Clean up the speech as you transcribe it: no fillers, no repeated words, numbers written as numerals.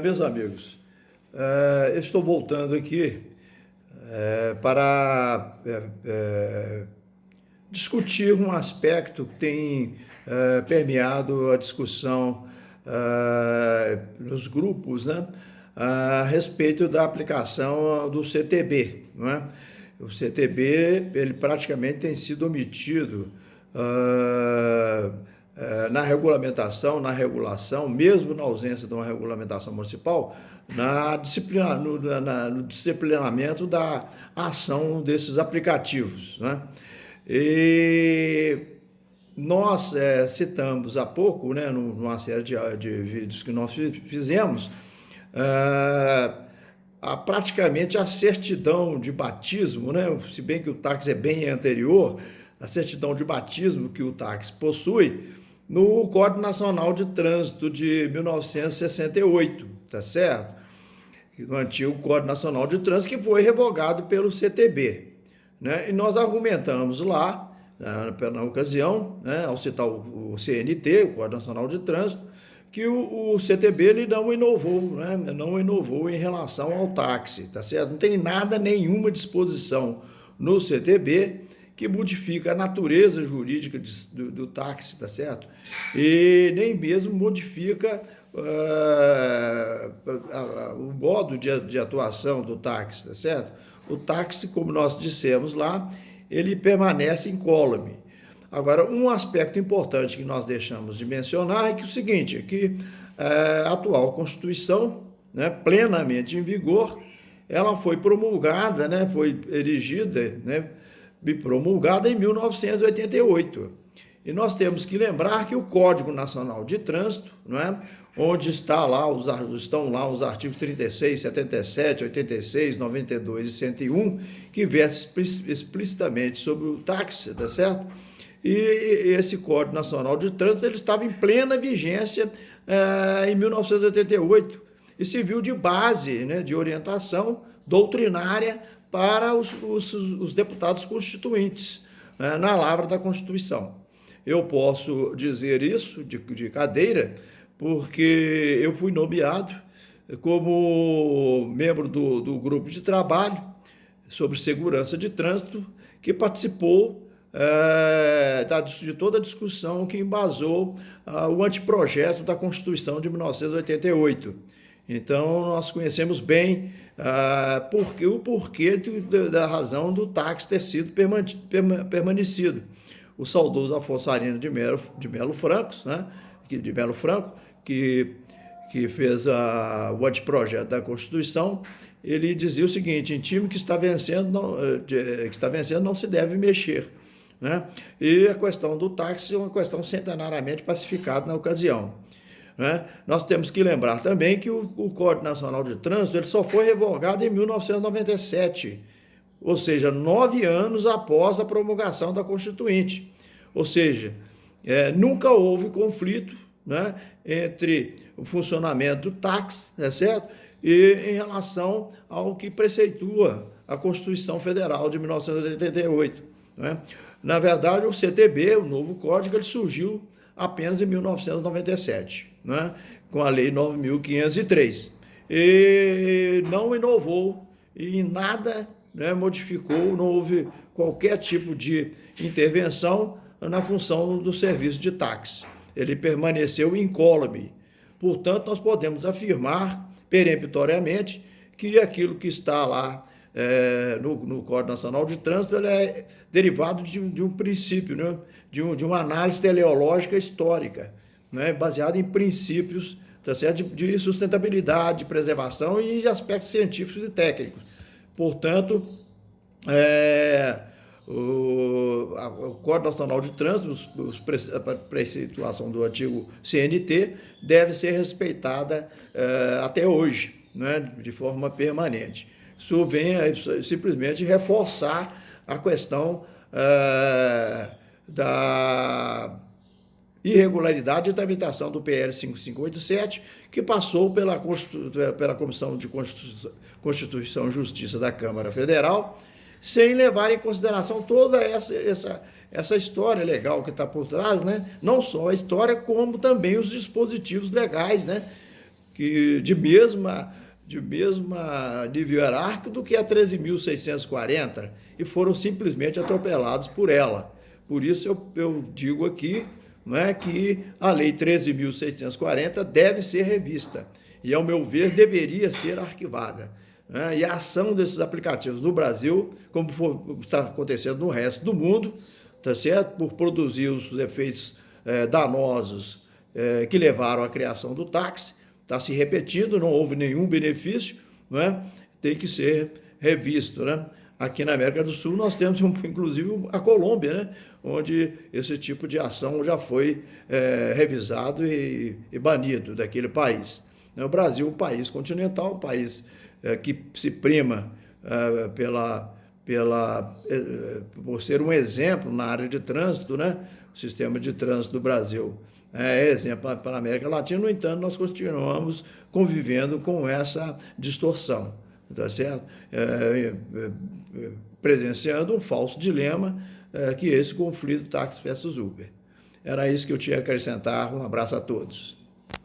Meus amigos, eu estou voltando aqui para discutir um aspecto que tem permeado a discussão nos grupos, né, a respeito da aplicação do CTB, não é? O CTB, ele praticamente tem sido omitido na regulamentação, na regulação, mesmo na ausência de uma regulamentação municipal, no disciplinamento da ação desses aplicativos, né? E nós citamos há pouco, né, numa série de vídeos que nós fizemos, praticamente a certidão de batismo, né, se bem que o táxi é bem anterior, a certidão de batismo que o táxi possui no Código Nacional de Trânsito de 1968, tá certo? No antigo Código Nacional de Trânsito, que foi revogado pelo CTB, né? E nós argumentamos lá, na ocasião, né, ao citar o CNT, o Código Nacional de Trânsito, que o CTB ele não inovou, né? Não inovou em relação ao táxi, tá certo? Não tem nenhuma disposição no CTB que modifica a natureza jurídica do táxi, tá certo? E nem mesmo modifica o modo de atuação do táxi, tá certo? O táxi, como nós dissemos lá, ele permanece incólume. Agora, um aspecto importante que nós deixamos de mencionar é que o seguinte, é que a atual Constituição, né, plenamente em vigor, ela foi promulgada, né, foi erigida, né, promulgada em 1988. E nós temos que lembrar que o Código Nacional de Trânsito, não é, onde estão lá os artigos 36, 77, 86, 92 e 101, que versam explicitamente sobre o táxi, tá certo? E esse Código Nacional de Trânsito ele estava em plena vigência em 1988 e serviu de base, né, de orientação doutrinária para os deputados constituintes, né, na lavra da Constituição. Eu posso dizer isso de cadeira porque eu fui nomeado como membro do grupo de trabalho sobre segurança de trânsito que participou de toda a discussão que embasou o anteprojeto da Constituição de 1988. Então, nós conhecemos bem o porquê da razão do táxi ter sido permanecido. O saudoso Afonso Arina de Melo Franco, né, que fez o anteprojeto da Constituição, ele dizia o seguinte: em time que está vencendo não se deve mexer, né? E a questão do táxi é uma questão centenariamente pacificada na ocasião, né? Nós temos que lembrar também que o Código Nacional de Trânsito ele só foi revogado em 1997, ou seja, 9 anos após a promulgação da Constituinte. Ou seja, nunca houve conflito, né, entre o funcionamento do táxi, é certo? E em relação ao que preceitua a Constituição Federal de 1988. Né? Na verdade, o CTB, o novo código, ele surgiu apenas em 1997, né? Com a Lei 9.503. E não inovou e em nada, né, modificou, não houve qualquer tipo de intervenção na função do serviço de táxi. Ele permaneceu incólume. Portanto, nós podemos afirmar peremptoriamente que aquilo que está lá no Código Nacional de Trânsito ele é derivado de um princípio, né, de uma análise teleológica histórica, né, baseada em princípios, tá certo, de sustentabilidade, de preservação e de aspectos científicos e técnicos. Portanto, o Código Nacional de Trânsito, a preceituação do antigo CNT, deve ser respeitada até hoje, né, de forma permanente. Isso vem simplesmente reforçar a questão da irregularidade de tramitação do PL 5587, que passou pela Comissão de Constituição e Justiça da Câmara Federal, sem levar em consideração toda essa história legal que está por trás, né? Não só a história, como também os dispositivos legais, né, que de mesma nível hierárquico do que a 13.640 e foram simplesmente atropelados por ela. Por isso eu digo aqui, não é, que a Lei 13.640 deve ser revista e, ao meu ver, deveria ser arquivada. Né? E a ação desses aplicativos no Brasil, como está acontecendo no resto do mundo, tá certo? Por produzir os efeitos danosos que levaram à criação do táxi, está se repetindo, não houve nenhum benefício, não é? Tem que ser revisto. Né? Aqui na América do Sul nós temos, inclusive, a Colômbia, né? Onde esse tipo de ação já foi revisado e banido daquele país. O Brasil é um país continental, um país que se prima por ser um exemplo na área de trânsito, né? O sistema de trânsito do Brasil é exemplo para a América Latina. No entanto, nós continuamos convivendo com essa distorção, tá certo? Presenciando um falso dilema, que é esse conflito táxi versus Uber. Era isso que eu tinha a acrescentar. Um abraço a todos.